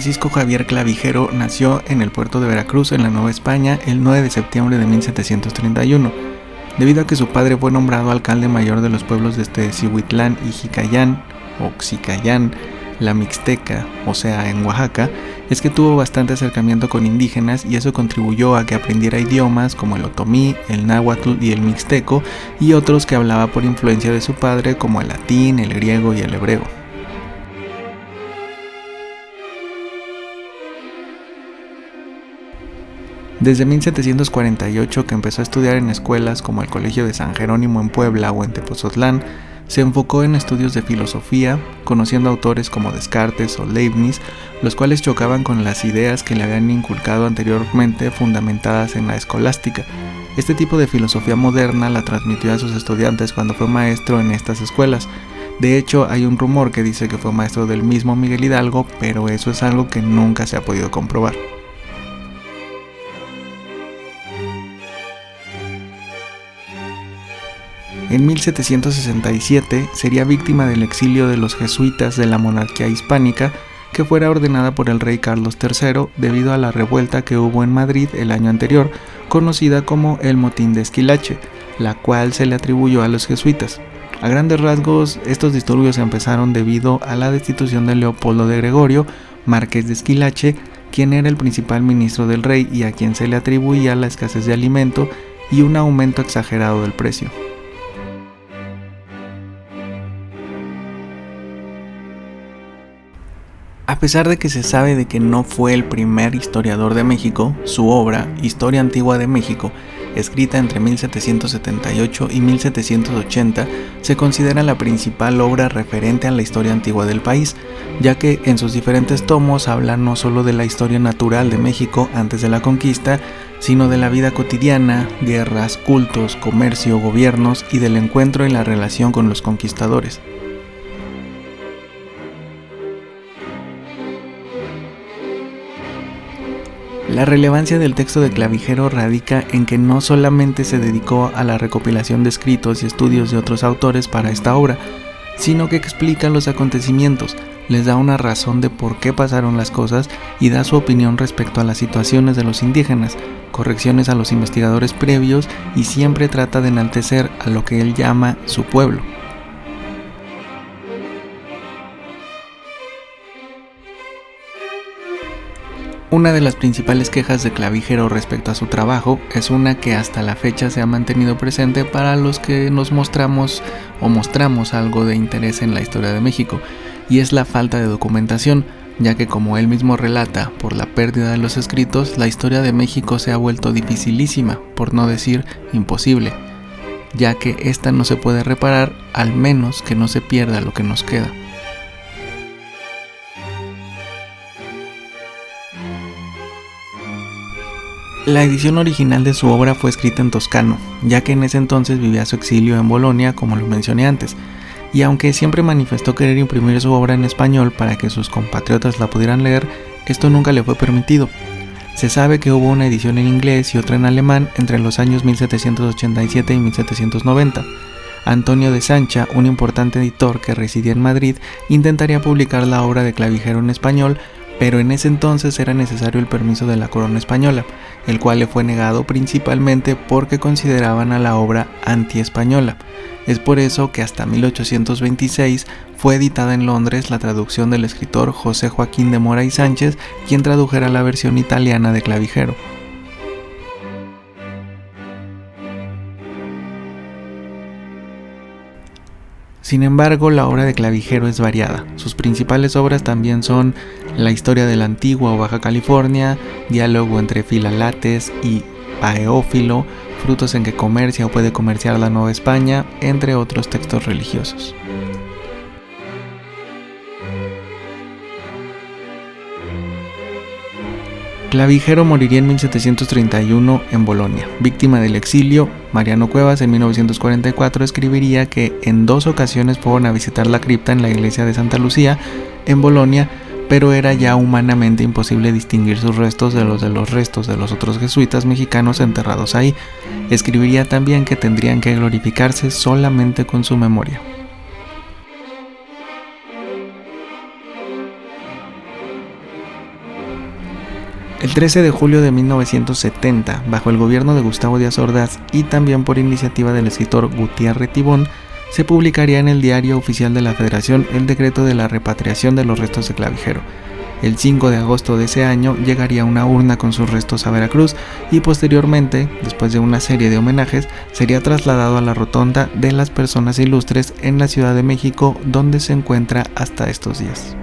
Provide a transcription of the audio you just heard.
Francisco Javier Clavijero nació en el puerto de Veracruz, en la Nueva España, el 9 de septiembre de 1731. Debido a que su padre fue nombrado alcalde mayor de los pueblos de Tecihuitlán y Xicayán, o Xicayán, la Mixteca, o sea, en Oaxaca, es que tuvo bastante acercamiento con indígenas y eso contribuyó a que aprendiera idiomas como el otomí, el náhuatl y el mixteco y otros que hablaba por influencia de su padre como el latín, el griego y el hebreo. Desde 1748, que empezó a estudiar en escuelas como el Colegio de San Jerónimo en Puebla o en Tepozotlán, se enfocó en estudios de filosofía, conociendo autores como Descartes o Leibniz, los cuales chocaban con las ideas que le habían inculcado anteriormente fundamentadas en la escolástica. Este tipo de filosofía moderna la transmitió a sus estudiantes cuando fue maestro en estas escuelas. De hecho, hay un rumor que dice que fue maestro del mismo Miguel Hidalgo, pero eso es algo que nunca se ha podido comprobar. En 1767 sería víctima del exilio de los jesuitas de la monarquía hispánica, que fuera ordenada por el rey Carlos III debido a la revuelta que hubo en Madrid el año anterior, conocida como el Motín de Esquilache, la cual se le atribuyó a los jesuitas. A grandes rasgos, estos disturbios empezaron debido a la destitución de Leopoldo de Gregorio, marqués de Esquilache, quien era el principal ministro del rey y a quien se le atribuía la escasez de alimento y un aumento exagerado del precio. A pesar de que se sabe de que no fue el primer historiador de México, su obra, Historia Antigua de México, escrita entre 1778 y 1780, se considera la principal obra referente a la historia antigua del país, ya que en sus diferentes tomos habla no solo de la historia natural de México antes de la conquista, sino de la vida cotidiana, guerras, cultos, comercio, gobiernos y del encuentro y la relación con los conquistadores. La relevancia del texto de Clavijero radica en que no solamente se dedicó a la recopilación de escritos y estudios de otros autores para esta obra, sino que explica los acontecimientos, les da una razón de por qué pasaron las cosas y da su opinión respecto a las situaciones de los indígenas, correcciones a los investigadores previos y siempre trata de enaltecer a lo que él llama su pueblo. Una de las principales quejas de Clavijero respecto a su trabajo es una que hasta la fecha se ha mantenido presente para los que nos mostramos algo de interés en la historia de México, y es la falta de documentación, ya que como él mismo relata, por la pérdida de los escritos, la historia de México se ha vuelto dificilísima, por no decir imposible, ya que esta no se puede reparar al menos que no se pierda lo que nos queda. La edición original de su obra fue escrita en toscano, ya que en ese entonces vivía su exilio en Bolonia, como lo mencioné antes, y aunque siempre manifestó querer imprimir su obra en español para que sus compatriotas la pudieran leer, esto nunca le fue permitido. Se sabe que hubo una edición en inglés y otra en alemán entre los años 1787 y 1790. Antonio de Sancha, un importante editor que residía en Madrid, intentaría publicar la obra de Clavijero en español, pero en ese entonces era necesario el permiso de la corona española, el cual le fue negado principalmente porque consideraban a la obra anti-española. Es por eso que hasta 1826 fue editada en Londres la traducción del escritor José Joaquín de Mora y Sánchez, quien tradujera la versión italiana de Clavijero. Sin embargo, la obra de Clavijero es variada. Sus principales obras también son La historia de la antigua o Baja California, Diálogo entre Filalates y Paeófilo, Frutos en que comercia o puede comerciar la Nueva España, entre otros textos religiosos. Clavijero moriría en 1731 en Bolonia. Víctima del exilio, Mariano Cuevas en 1944 escribiría que en 2 ocasiones fueron a visitar la cripta en la iglesia de Santa Lucía, en Bolonia, pero era ya humanamente imposible distinguir sus restos de los restos de los otros jesuitas mexicanos enterrados ahí. Escribiría también que tendrían que glorificarse solamente con su memoria. El 13 de julio de 1970, bajo el gobierno de Gustavo Díaz Ordaz y también por iniciativa del escritor Gutiérrez Tibón, se publicaría en el Diario Oficial de la Federación el decreto de la repatriación de los restos de Clavijero. El 5 de agosto de ese año llegaría una urna con sus restos a Veracruz y posteriormente, después de una serie de homenajes, sería trasladado a la Rotonda de las Personas Ilustres en la Ciudad de México, donde se encuentra hasta estos días.